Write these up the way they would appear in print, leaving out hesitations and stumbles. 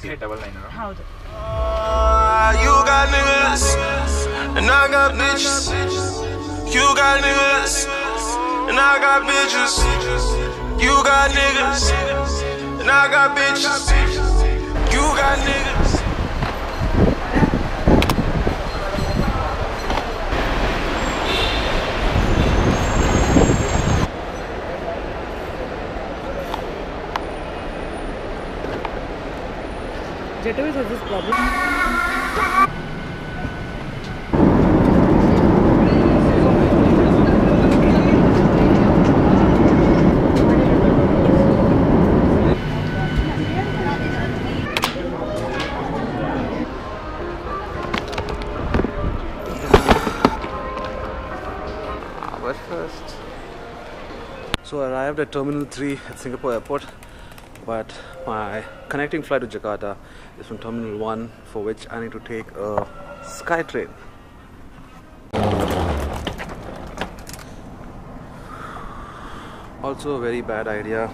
ಹೌದು. You got niggas and I got bitches. You got niggas and I got bitches. You got niggas and I got bitches. You got niggas. Jetavis has this problem. But first, so I arrived at Terminal 3 at Singapore Airport, but my connecting flight to Jakarta is from Terminal 1, for which I need to take a SkyTrain. Also a very bad idea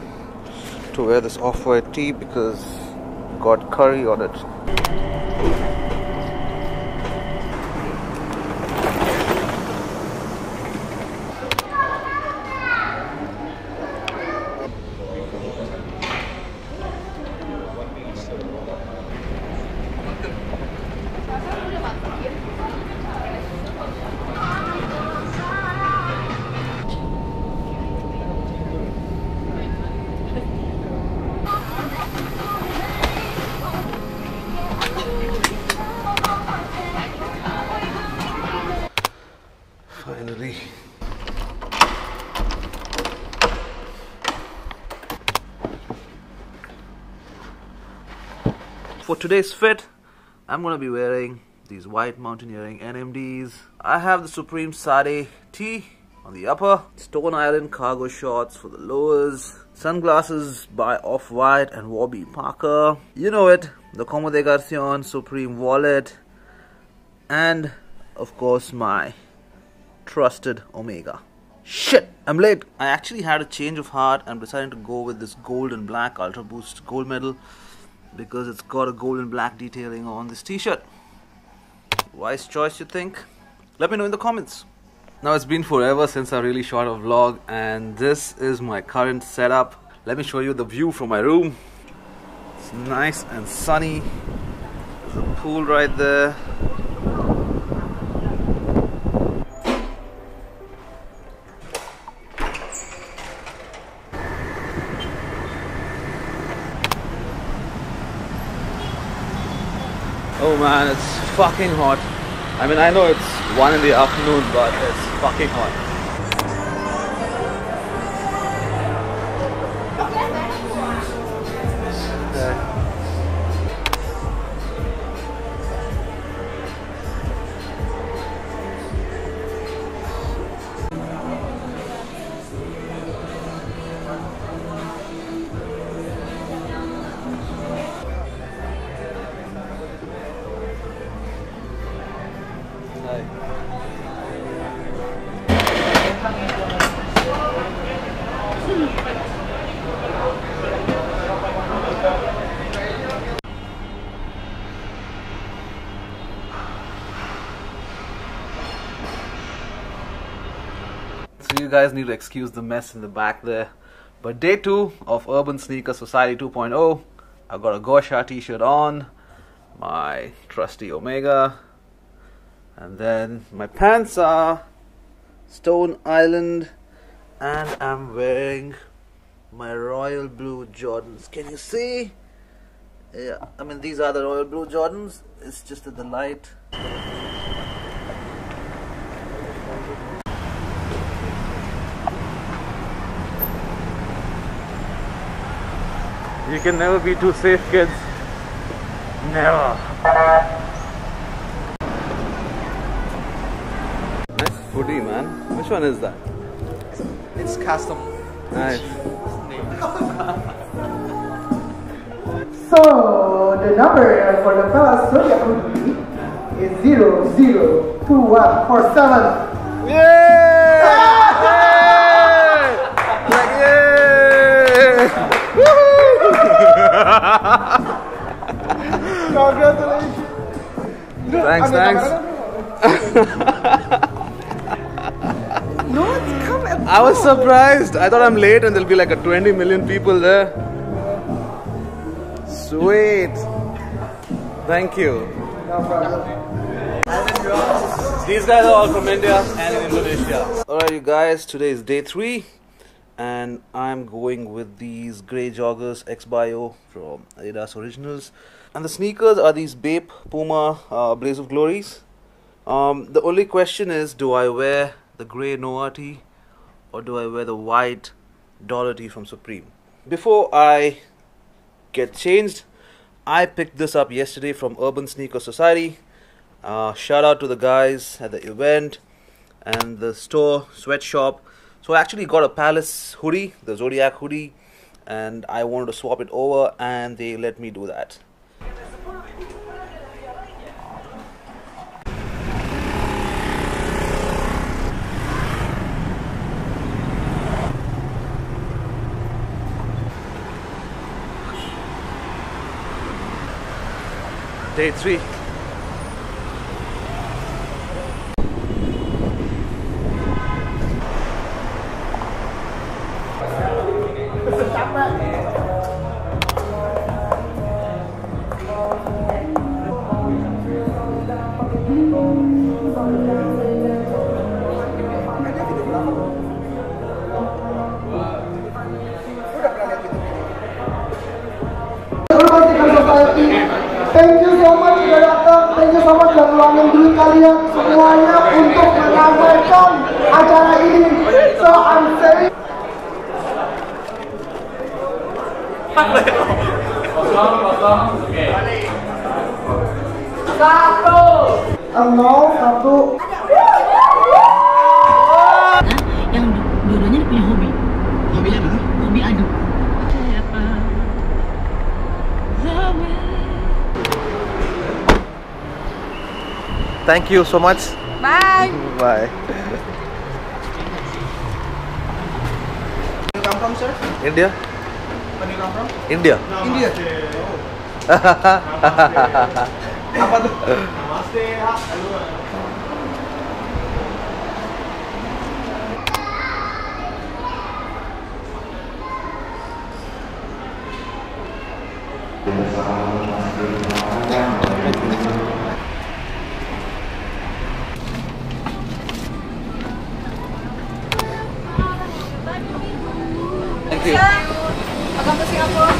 to wear this off-white tee because it got curry on it. Finally. For today's fit, I'm going to be wearing these white mountaineering NMDs. I have the Supreme Sade tee on the upper, Stone Island cargo shorts for the lowers, sunglasses by Off-White and Warby Parker. You know it, the Como de Garcion Supreme wallet, and of course my trusted Omega. Shit, I'm late. I actually had a change of heart. I'm deciding to go with this gold and black Ultra Boost gold medal because it's got a gold and black detailing on this t-shirt. Wise choice, you think? Let me know in the comments. Now it's been forever since I really shot a vlog, and this is my current setup. Let me show you the view from my room. It's nice and sunny. There's a pool right there. Oh man, it's fucking hot. I mean, I know it's 1 in the afternoon, but it's fucking hot. So you guys need to excuse the mess in the back there. But day 2 of Urban Sneaker Society 2.0. I've got a Gosha t-shirt on, my trusty Omega, and then my pants are Stone Island, and I'm wearing my royal blue Jordans. Can you see? Yeah, I mean these are the royal blue Jordans. It's just that the light. You can never be too safe, kids. Never. Nice hoodie, man. Which one is that? It's custom. Nice. So the number for the first Zodiac hoodie is 002147. Yay! Like, yay! Congratulations. Thanks, thanks. No one's come at I was surprised. I thought I'm late and there'll be like a 20 million people there. Sweet. Thank you. These guys are all from India and Indonesia. Alright you guys, today is day 3 and I'm going with these grey joggers X-Bio from Adidas Originals. And the sneakers are these Bape Puma Blaze of Glories. The only question is, do I wear the grey Noah tee or do I wear the white dollar tee from Supreme? Before I get changed, I picked this up yesterday from Urban Sneaker Society. Shout out to the guys at the event and the store, sweatshop. So I actually got a Palace hoodie, the Zodiac hoodie, and I wanted to swap it over and they let me do that. Day 3. Thank you so much sudah datang. Thank you so much sudah ngeluangin duit kalian semuanya untuk meramaikan acara ini. So I'm saying satu. Yang dua-duanya punya hobi. Hobi apa? Hobi adu. Thank you so much. Bye. Bye. You come from, sir? India? Where do you come from? India. India. Apa tuh? Namaste. Thank you. Welcome to Singapore.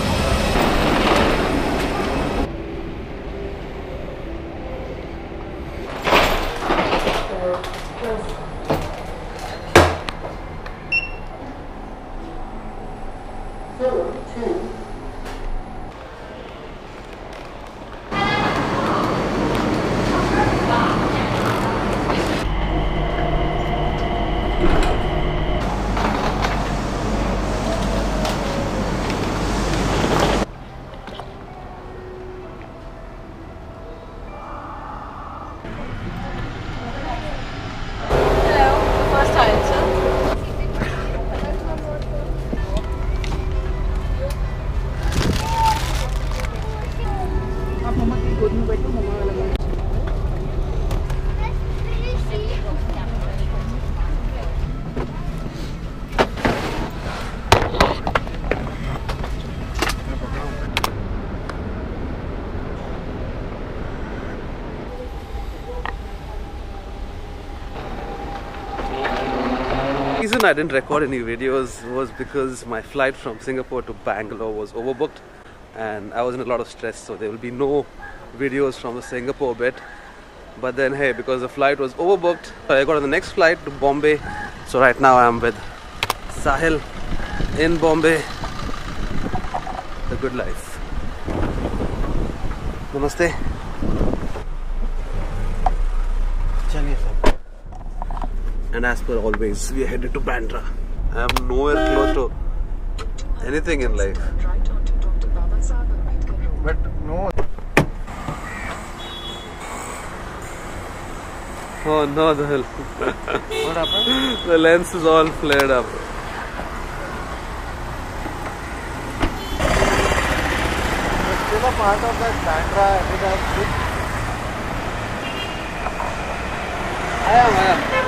The reason I didn't record any videos was because my flight from Singapore to Bangalore was overbooked and I was in a lot of stress, so there will be no videos from the Singapore bit. But then hey, because the flight was overbooked, I got on the next flight to Bombay. So right now I'm with Sahil in Bombay. The good life. Namaste. And as per always, we are headed to Bandra. I am nowhere close to anything in life. But no. Oh no, the hell. What happened? The lens is all flared up. Still a part of that Bandra with a I am.